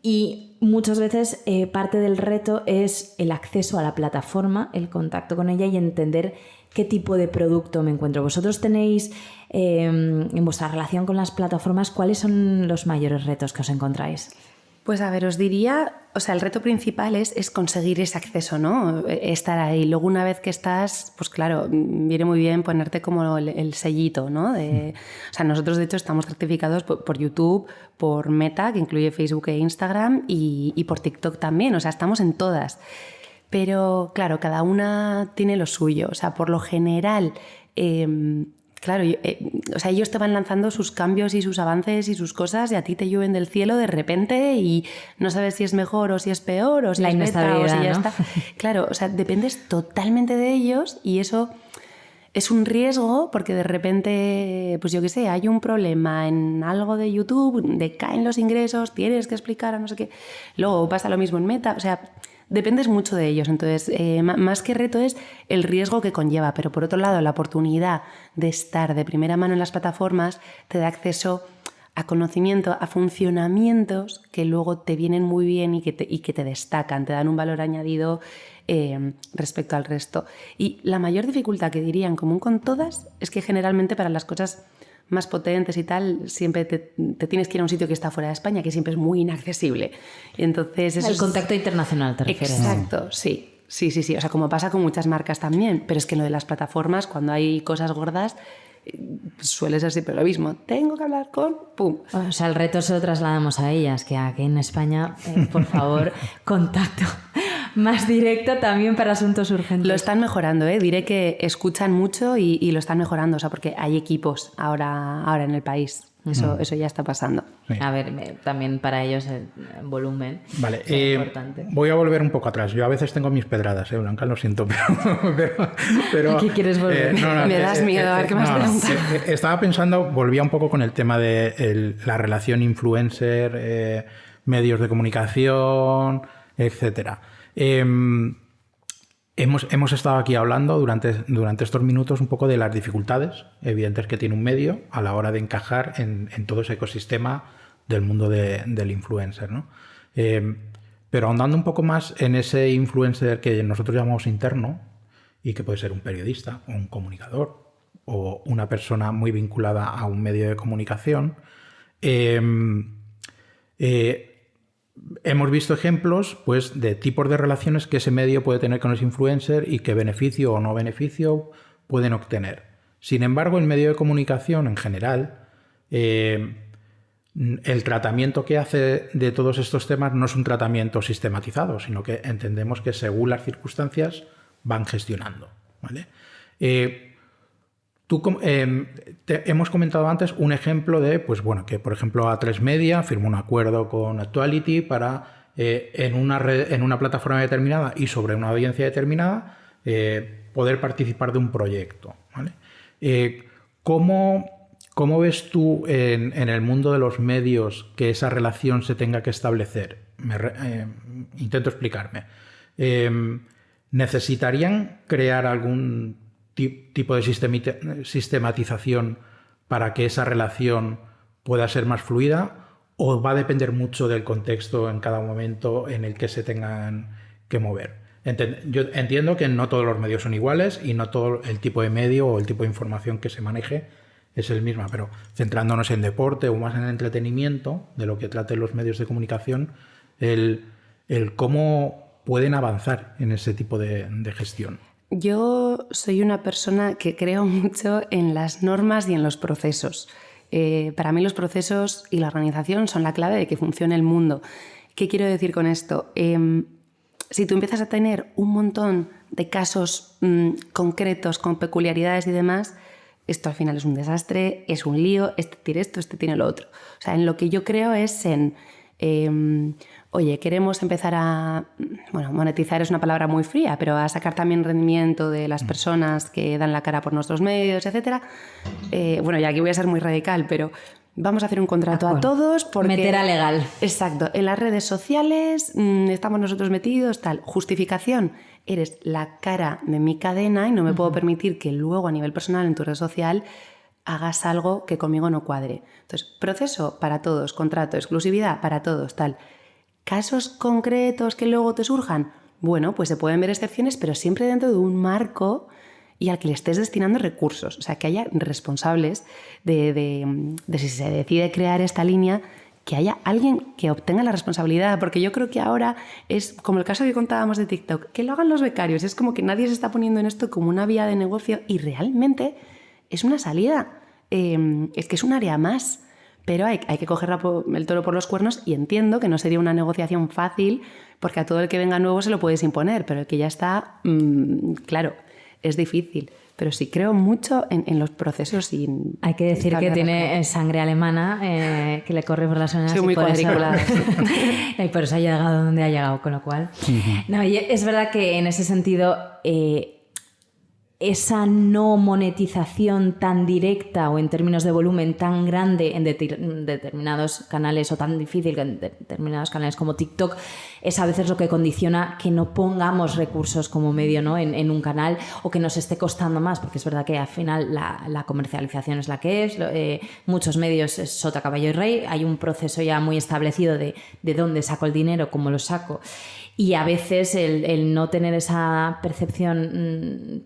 Y muchas veces parte del reto es el acceso a la plataforma, el contacto con ella y entender qué tipo de producto me encuentro. Vosotros tenéis en vuestra relación con las plataformas, ¿cuáles son los mayores retos que os encontráis? Pues a ver, os diría, o sea, el reto principal es conseguir ese acceso, ¿no? Estar ahí. Luego una vez que estás, pues claro, viene muy bien ponerte como el sellito, ¿no? O sea, nosotros de hecho estamos certificados por YouTube, por Meta, que incluye Facebook e Instagram, y por TikTok también, o sea, estamos en todas. Pero claro, cada una tiene lo suyo, o sea, por lo general... Claro, o sea, ellos te van lanzando sus cambios y sus avances y sus cosas y a ti te llueven del cielo de repente y no sabes si es mejor o si es peor o si es beta o si ya está. Claro, o sea, dependes totalmente de ellos y eso es un riesgo porque de repente, pues yo qué sé, hay un problema en algo de YouTube, decaen los ingresos, tienes que explicar a no sé qué. Luego pasa lo mismo en Meta, o sea... Dependes mucho de ellos, entonces más que reto es el riesgo que conlleva, pero por otro lado la oportunidad de estar de primera mano en las plataformas te da acceso a conocimiento, a funcionamientos que luego te vienen muy bien y que te destacan, te dan un valor añadido respecto al resto. Y la mayor dificultad que diría en común con todas es que generalmente para las cosas más potentes y tal, siempre te tienes que ir a un sitio que está fuera de España, que siempre es muy inaccesible. Y entonces eso el contacto internacional, ¿te refieres? Exacto, sí. Sí. O sea, como pasa con muchas marcas también, pero es que lo de las plataformas, cuando hay cosas gordas, suele ser siempre lo mismo. Tengo que hablar con... ¡Pum! O sea, el reto se lo trasladamos a ellas, que aquí en España, por favor, contacto más directo también para asuntos urgentes. Lo están mejorando, diré que escuchan mucho y lo están mejorando, o sea, porque hay equipos ahora en el país. Eso ya está pasando. Sí. A ver, también para ellos el volumen vale, es importante. Voy a volver un poco atrás. Yo a veces tengo mis pedradas, Blanca, lo siento, pero ¿A qué quieres volver? Me das miedo, a ver qué más preguntas. Estaba pensando, volvía un poco con el tema de la relación influencer, medios de comunicación, etcétera. Hemos estado aquí hablando durante estos minutos un poco de las dificultades evidentes que tiene un medio a la hora de encajar en todo ese ecosistema del mundo del influencer, ¿no? Pero ahondando un poco más en ese influencer que nosotros llamamos interno y que puede ser un periodista o un comunicador o una persona muy vinculada a un medio de comunicación, hemos visto ejemplos, pues, de tipos de relaciones que ese medio puede tener con ese influencer y qué beneficio o no beneficio pueden obtener. Sin embargo, el medio de comunicación en general, el tratamiento que hace de todos estos temas no es un tratamiento sistematizado, sino que entendemos que según las circunstancias van gestionando, ¿vale? Hemos comentado antes un ejemplo de, pues bueno, que por ejemplo A3 Media firmó un acuerdo con Actuality para en una plataforma determinada y sobre una audiencia determinada poder participar de un proyecto, ¿vale? ¿Cómo ves tú en el mundo de los medios que esa relación se tenga que establecer? Intento explicarme. ¿Necesitarían crear algún tipo de sistematización para que esa relación pueda ser más fluida o va a depender mucho del contexto en cada momento en el que se tengan que mover? Yo entiendo que no todos los medios son iguales y no todo el tipo de medio o el tipo de información que se maneje es el mismo, pero centrándonos en deporte o más en entretenimiento, de lo que traten los medios de comunicación, el cómo pueden avanzar en ese tipo de gestión. Yo soy una persona que creo mucho en las normas y en los procesos. Para mí los procesos y la organización son la clave de que funcione el mundo. ¿Qué quiero decir con esto? Si tú empiezas a tener un montón de casos concretos con peculiaridades y demás, esto al final es un desastre, es un lío, este tiene esto, este tiene lo otro. O sea, en lo que yo creo es en... oye, queremos empezar a... Bueno, monetizar es una palabra muy fría, pero a sacar también rendimiento de las personas que dan la cara por nuestros medios, etc. Bueno, y aquí voy a ser muy radical, pero vamos a hacer un contrato a todos porque... Meter a legal. Exacto. En las redes sociales estamos nosotros metidos, tal. Justificación. Eres la cara de mi cadena y no me puedo permitir que luego a nivel personal en tu red social hagas algo que conmigo no cuadre. Entonces, proceso para todos, contrato, exclusividad para todos, tal. ¿Casos concretos que luego te surjan? Bueno, pues se pueden ver excepciones, pero siempre dentro de un marco y al que le estés destinando recursos. O sea, que haya responsables de si se decide crear esta línea, que haya alguien que obtenga la responsabilidad. Porque yo creo que ahora es como el caso que contábamos de TikTok, que lo hagan los becarios. Es como que nadie se está poniendo en esto como una vía de negocio y realmente es una salida. Es que es un área más. Pero hay que coger el toro por los cuernos y entiendo que no sería una negociación fácil porque a todo el que venga nuevo se lo puedes imponer, pero el que ya está, claro, es difícil. Pero sí creo mucho en los procesos y... Hay que decir que tiene sangre alemana que le corre por las venas. Soy muy cuadriculada. Y por eso ha llegado donde ha llegado, con lo cual... No, y es verdad que en ese sentido... esa no monetización tan directa o en términos de volumen tan grande en determinados canales o tan difícil en determinados canales como TikTok es a veces lo que condiciona que no pongamos recursos como medio, ¿no? en un canal o que nos esté costando más, porque es verdad que al final la comercialización es la que es, muchos medios es sota, caballo y rey, hay un proceso ya muy establecido de dónde saco el dinero, cómo lo saco, y a veces el no tener esa percepción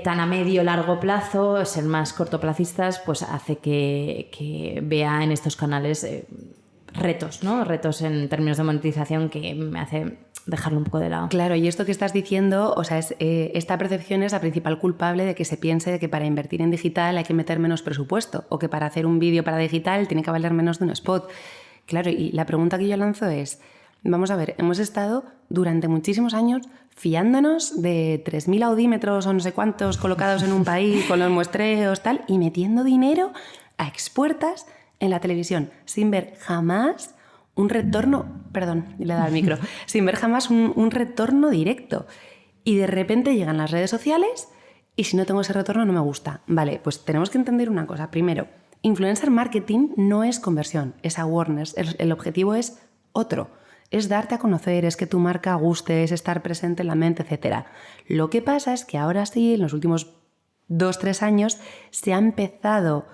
tan a medio largo plazo, ser más cortoplacistas, pues hace que vea en estos canales retos, ¿no? Retos en términos de monetización que me hace dejarlo un poco de lado. Claro, y esto que estás diciendo, o sea, esta percepción es la principal culpable de que se piense de que para invertir en digital hay que meter menos presupuesto o que para hacer un vídeo para digital tiene que valer menos de un spot. Claro, y la pregunta que yo lanzo es, vamos a ver, hemos estado durante muchísimos años fiándonos de 3.000 audímetros o no sé cuántos colocados en un país con los muestreos, tal, y metiendo dinero a expuertas en la televisión, sin ver jamás un retorno, perdón, le he dado al micro, sin ver jamás un retorno directo. Y de repente llegan las redes sociales y si no tengo ese retorno no me gusta. Vale, pues tenemos que entender una cosa. Primero, influencer marketing no es conversión, es awareness. El objetivo es otro. Es darte a conocer, es que tu marca guste, es estar presente en la mente, etc. Lo que pasa es que ahora sí, en los últimos 2-3 años, se ha empezado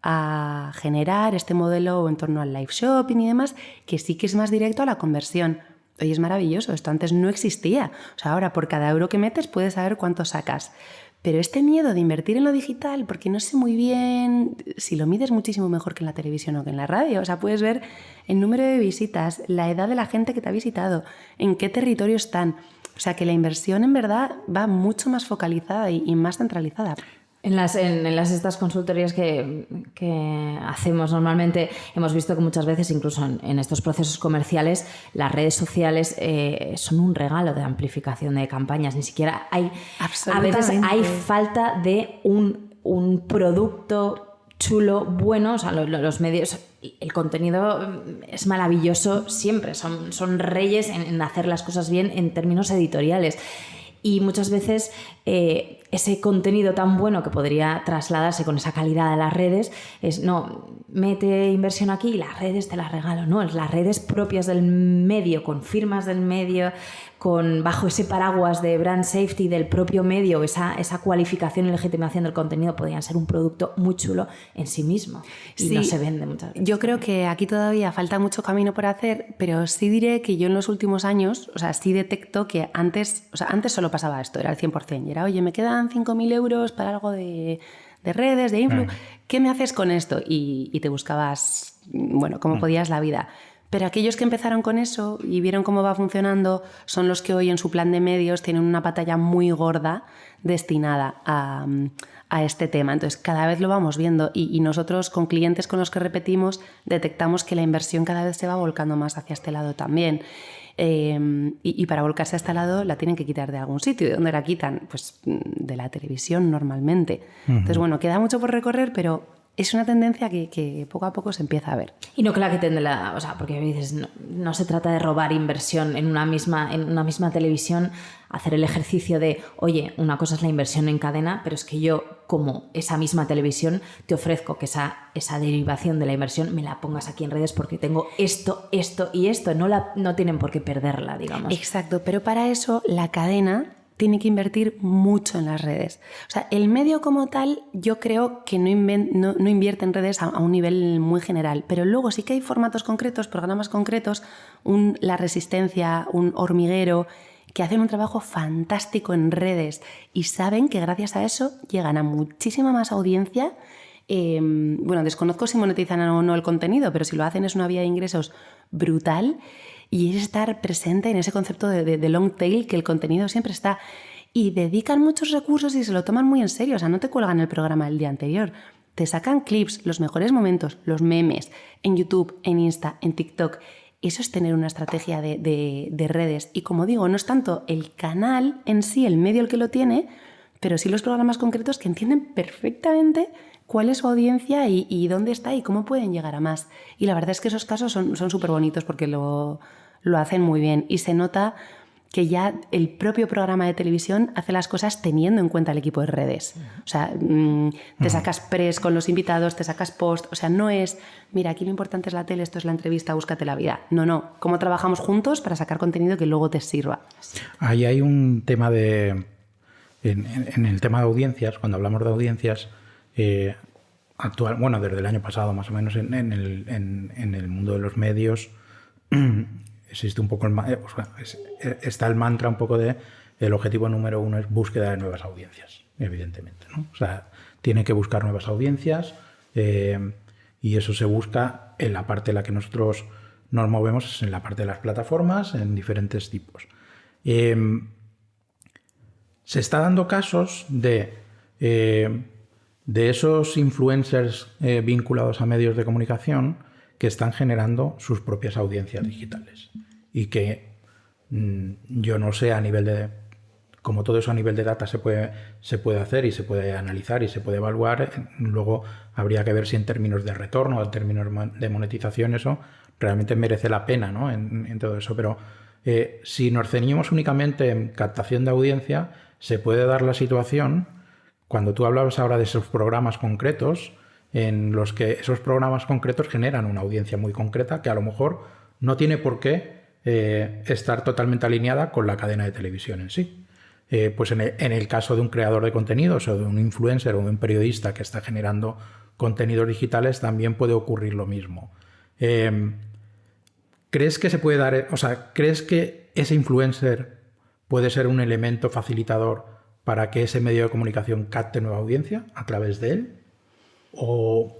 a generar este modelo en torno al live shopping y demás, que sí que es más directo a la conversión. Oye, es maravilloso, esto antes no existía. O sea, ahora por cada euro que metes puedes saber cuánto sacas. Pero este miedo de invertir en lo digital, porque no sé muy bien si lo mides muchísimo mejor que en la televisión o que en la radio. O sea, puedes ver el número de visitas, la edad de la gente que te ha visitado, en qué territorio están. O sea, que la inversión en verdad va mucho más focalizada y más centralizada. En estas consultorías que hacemos normalmente hemos visto que muchas veces, incluso en estos procesos comerciales, las redes sociales son un regalo de amplificación de campañas. Ni siquiera hay... A veces hay falta de un producto chulo, bueno. O sea, los medios... El contenido es maravilloso siempre. Son reyes en hacer las cosas bien en términos editoriales. Y muchas veces ese contenido tan bueno que podría trasladarse con esa calidad a las redes es, no, mete inversión aquí y las redes te las regalo, ¿no? Las redes propias del medio, con firmas del medio, bajo ese paraguas de brand safety del propio medio, esa cualificación y legitimación del contenido podrían ser un producto muy chulo en sí mismo y no se vende muchas veces. Yo creo que aquí todavía falta mucho camino por hacer, pero sí diré que yo en los últimos años, o sea, sí detecto que antes solo pasaba esto, era el 100%, y era, oye, me quedan 5.000 euros para algo de redes, de influ. ¿Qué me haces con esto? Y te buscabas, bueno, cómo podías la vida. Pero aquellos que empezaron con eso y vieron cómo va funcionando son los que hoy en su plan de medios tienen una pantalla muy gorda destinada a este tema. Entonces cada vez lo vamos viendo y nosotros con clientes con los que repetimos detectamos que la inversión cada vez se va volcando más hacia este lado también. Y para volcarse a este lado la tienen que quitar de algún sitio. ¿De dónde la quitan? Pues de la televisión normalmente. Entonces bueno, queda mucho por recorrer, pero es una tendencia que poco a poco se empieza a ver. Y no que la quiten de la... O sea, porque dices, no se trata de robar inversión en una misma televisión, hacer el ejercicio de, oye, una cosa es la inversión en cadena, pero es que yo, como esa misma televisión, te ofrezco que esa derivación de la inversión me la pongas aquí en redes porque tengo esto, esto y esto. No tienen por qué perderla, digamos. Exacto, pero para eso la cadena tiene que invertir mucho en las redes. O sea, el medio como tal yo creo que no invierte en redes a un nivel muy general, pero luego sí que hay formatos concretos, programas concretos, La Resistencia, un Hormiguero, que hacen un trabajo fantástico en redes y saben que gracias a eso llegan a muchísima más audiencia. Bueno, desconozco si monetizan o no el contenido, pero si lo hacen es una vía de ingresos brutal. Y es estar presente en ese concepto de long tail, que el contenido siempre está. Y dedican muchos recursos y se lo toman muy en serio. O sea, no te cuelgan el programa el día anterior. Te sacan clips, los mejores momentos, los memes, en YouTube, en Insta, en TikTok. Eso es tener una estrategia de redes. Y como digo, no es tanto el canal en sí, el medio el que lo tiene, pero sí los programas concretos que entienden perfectamente cuál es su audiencia y dónde está y cómo pueden llegar a más. Y la verdad es que esos casos son súper bonitos porque lo hacen muy bien. Y se nota que ya el propio programa de televisión hace las cosas teniendo en cuenta el equipo de redes. O sea, te sacas press con los invitados, te sacas post. O sea, no es, mira, aquí lo importante es la tele, esto es la entrevista, búscate la vida. No. Cómo trabajamos juntos para sacar contenido que luego te sirva. Ahí hay un tema en el tema de audiencias, cuando hablamos de audiencias, actual, bueno, desde el año pasado más o menos en el mundo de los medios existe un poco está el mantra un poco de el objetivo número 1 es búsqueda de nuevas audiencias, evidentemente, ¿no? O sea, tiene que buscar nuevas audiencias y eso se busca en la parte en la que nosotros nos movemos, es en la parte de las plataformas, en diferentes tipos. Se está dando casos de esos influencers vinculados a medios de comunicación que están generando sus propias audiencias digitales y que yo no sé a nivel de... Como todo eso a nivel de data se puede hacer y se puede analizar y se puede evaluar, luego habría que ver si en términos de retorno o en términos de monetización eso realmente merece la pena, ¿no? en todo eso. Pero si nos ceñimos únicamente en captación de audiencia, se puede dar la situación, cuando tú hablabas ahora de esos programas concretos, en los que esos programas concretos generan una audiencia muy concreta que a lo mejor no tiene por qué estar totalmente alineada con la cadena de televisión en sí. Pues en el caso de un creador de contenidos o de un influencer o de un periodista que está generando contenidos digitales también puede ocurrir lo mismo. ¿Crees que se puede dar, o sea, crees que ese influencer puede ser un elemento facilitador para que ese medio de comunicación capte nueva audiencia a través de él? ¿O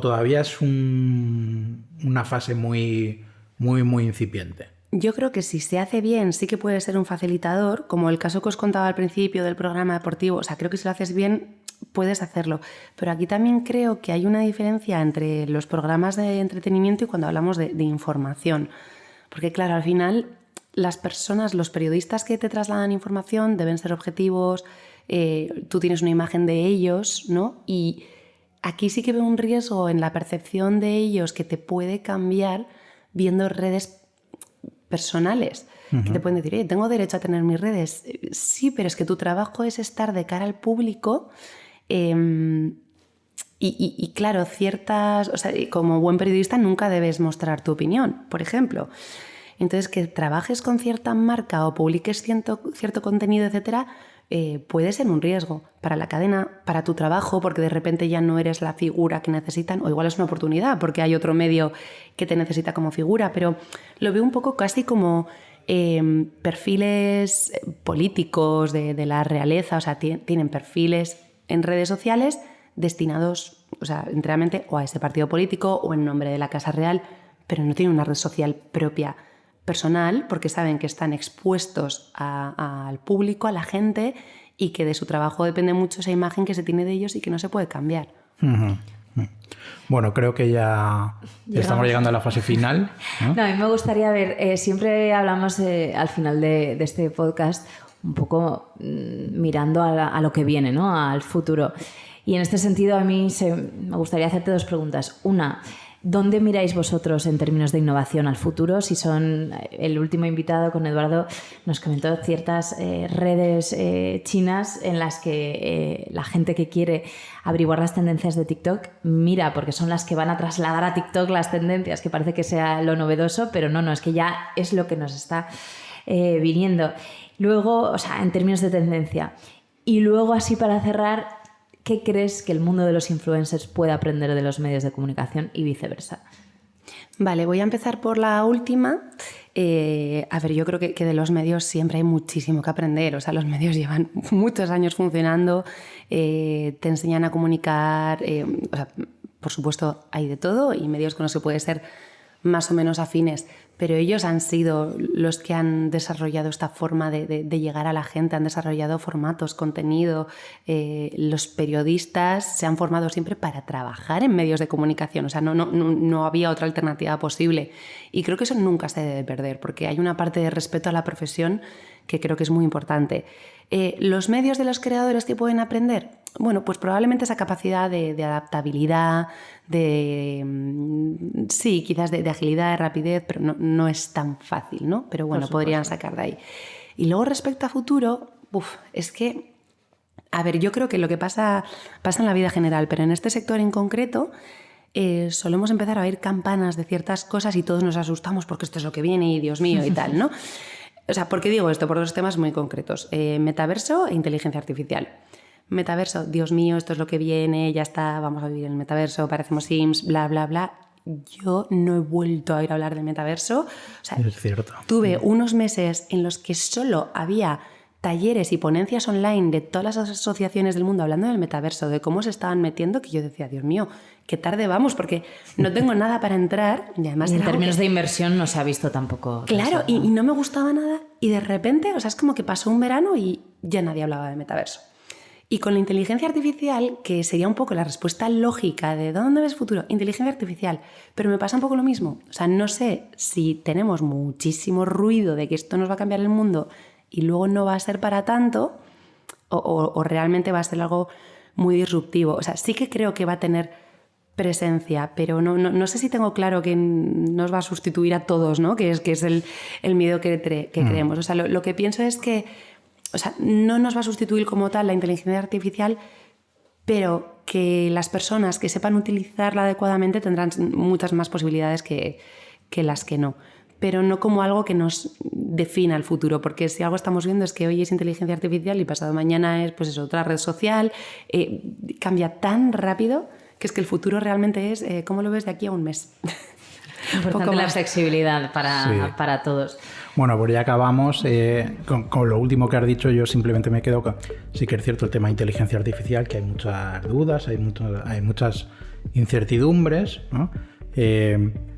todavía es una fase muy incipiente? Yo creo que si se hace bien sí que puede ser un facilitador, como el caso que os contaba al principio del programa deportivo. O sea, creo que si lo haces bien puedes hacerlo. Pero aquí también creo que hay una diferencia entre los programas de entretenimiento y cuando hablamos de información. Porque claro, al final las personas, los periodistas que te trasladan información deben ser objetivos, tú tienes una imagen de ellos, ¿no? Y aquí sí que veo un riesgo en la percepción de ellos que te puede cambiar viendo redes personales, que te pueden decir, oye, tengo derecho a tener mis redes. Sí, pero es que tu trabajo es estar de cara al público y claro, o sea, como buen periodista nunca debes mostrar tu opinión, por ejemplo. Entonces, que trabajes con cierta marca o publiques cierto contenido, etcétera, puede ser un riesgo para la cadena, para tu trabajo, porque de repente ya no eres la figura que necesitan, o igual es una oportunidad porque hay otro medio que te necesita como figura, pero lo veo un poco casi como perfiles políticos de la realeza, o sea, tienen perfiles en redes sociales destinados, o sea, enteramente o a ese partido político o en nombre de la Casa Real, pero no tienen una red social propia personal porque saben que están expuestos al público, a la gente, y que de su trabajo depende mucho esa imagen que se tiene de ellos y que no se puede cambiar. Bueno, creo que ya estamos llegando a la fase final, ¿no? No, a mí me gustaría ver, siempre hablamos al final de este podcast un poco mirando a lo que viene, ¿no? Al futuro. Y en este sentido a mí me gustaría hacerte dos preguntas. Una, ¿dónde miráis vosotros en términos de innovación al futuro? Si son, el último invitado con Eduardo nos comentó ciertas redes chinas en las que la gente que quiere averiguar las tendencias de TikTok mira, porque son las que van a trasladar a TikTok las tendencias, que parece que sea lo novedoso, pero no, es que ya es lo que nos está viniendo. Luego, o sea, en términos de tendencia. Y luego, así para cerrar, ¿qué crees que el mundo de los influencers puede aprender de los medios de comunicación y viceversa? Vale, voy a empezar por la última. A ver, yo creo que de los medios siempre hay muchísimo que aprender. O sea, los medios llevan muchos años funcionando, te enseñan a comunicar. O sea, por supuesto, hay de todo y medios con los que puede ser más o menos afines, pero ellos han sido los que han desarrollado esta forma de llegar a la gente, han desarrollado formatos, contenido. Los periodistas se han formado siempre para trabajar en medios de comunicación, o sea, no había otra alternativa posible. Y creo que eso nunca se debe perder, porque hay una parte de respeto a la profesión que creo que es muy importante. ¿Los medios de los creadores que pueden aprender? Bueno, pues probablemente esa capacidad de adaptabilidad, sí, quizás de agilidad, de rapidez, pero no es tan fácil, ¿no? Pero bueno, podrían sacar de ahí. Y luego respecto a futuro, es que, a ver, yo creo que lo que pasa en la vida general, pero en este sector en concreto, solemos empezar a oír campanas de ciertas cosas y todos nos asustamos porque esto es lo que viene y Dios mío y tal, ¿no? O sea, ¿por qué digo esto? Por dos temas muy concretos. Metaverso e inteligencia artificial. Metaverso, Dios mío, esto es lo que viene, ya está, vamos a vivir en el metaverso, parecemos Sims, bla, bla, bla. Yo no he vuelto a oír hablar del metaverso. O sea, es cierto. Tuve unos meses en los que solo había talleres y ponencias online de todas las asociaciones del mundo hablando del metaverso, de cómo se estaban metiendo, que yo decía, Dios mío, qué tarde vamos, porque no tengo nada para entrar. Y además en términos de inversión no se ha visto tampoco. Claro, y no me gustaba nada. Y de repente, o sea, es como que pasó un verano y ya nadie hablaba de metaverso. Y con la inteligencia artificial, que sería un poco la respuesta lógica de ¿dónde ves futuro? Inteligencia artificial. Pero me pasa un poco lo mismo. O sea, no sé si tenemos muchísimo ruido de que esto nos va a cambiar el mundo y luego no va a ser para tanto o realmente va a ser algo muy disruptivo. O sea, sí que creo que va a tener presencia, pero no sé si tengo claro que nos va a sustituir a todos, ¿no? Que es el miedo que creemos. O sea, lo que pienso es que, o sea, no nos va a sustituir como tal la inteligencia artificial, pero que las personas que sepan utilizarla adecuadamente tendrán muchas más posibilidades que las que no. Pero no como algo que nos defina el futuro, porque si algo estamos viendo es que hoy es inteligencia artificial y pasado mañana es pues eso, otra red social, cambia tan rápido que es que el futuro realmente es, ¿cómo lo ves de aquí a un mes? Importante la flexibilidad para todos. Bueno, pues ya acabamos. Con lo último que has dicho, yo simplemente me quedo con... Sí que es cierto el tema de inteligencia artificial, que hay muchas dudas, hay muchas incertidumbres, ¿no?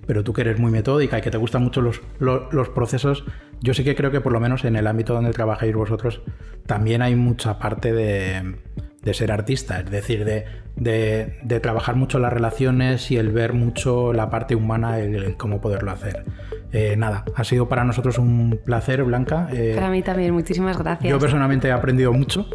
Pero tú que eres muy metódica y que te gustan mucho los procesos, yo sí que creo que por lo menos en el ámbito donde trabajáis vosotros también hay mucha parte de ser artista, es decir, de trabajar mucho las relaciones y el ver mucho la parte humana, el cómo poderlo hacer. Nada, ha sido para nosotros un placer, Blanca. Para mí también, muchísimas gracias. Yo personalmente he aprendido mucho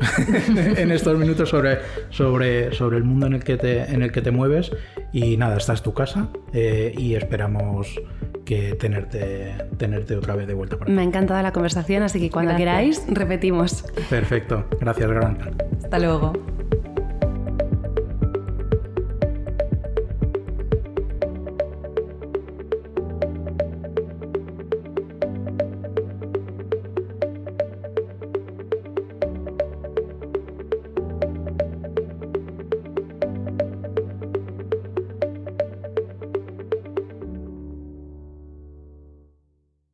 en estos minutos sobre el mundo en el que te mueves y nada, esta es tu casa y esperamos que tenerte otra vez de vuelta por aquí. Me ha encantado la conversación, así que cuando queráis repetimos. Perfecto, gracias, Blanca. Hasta luego.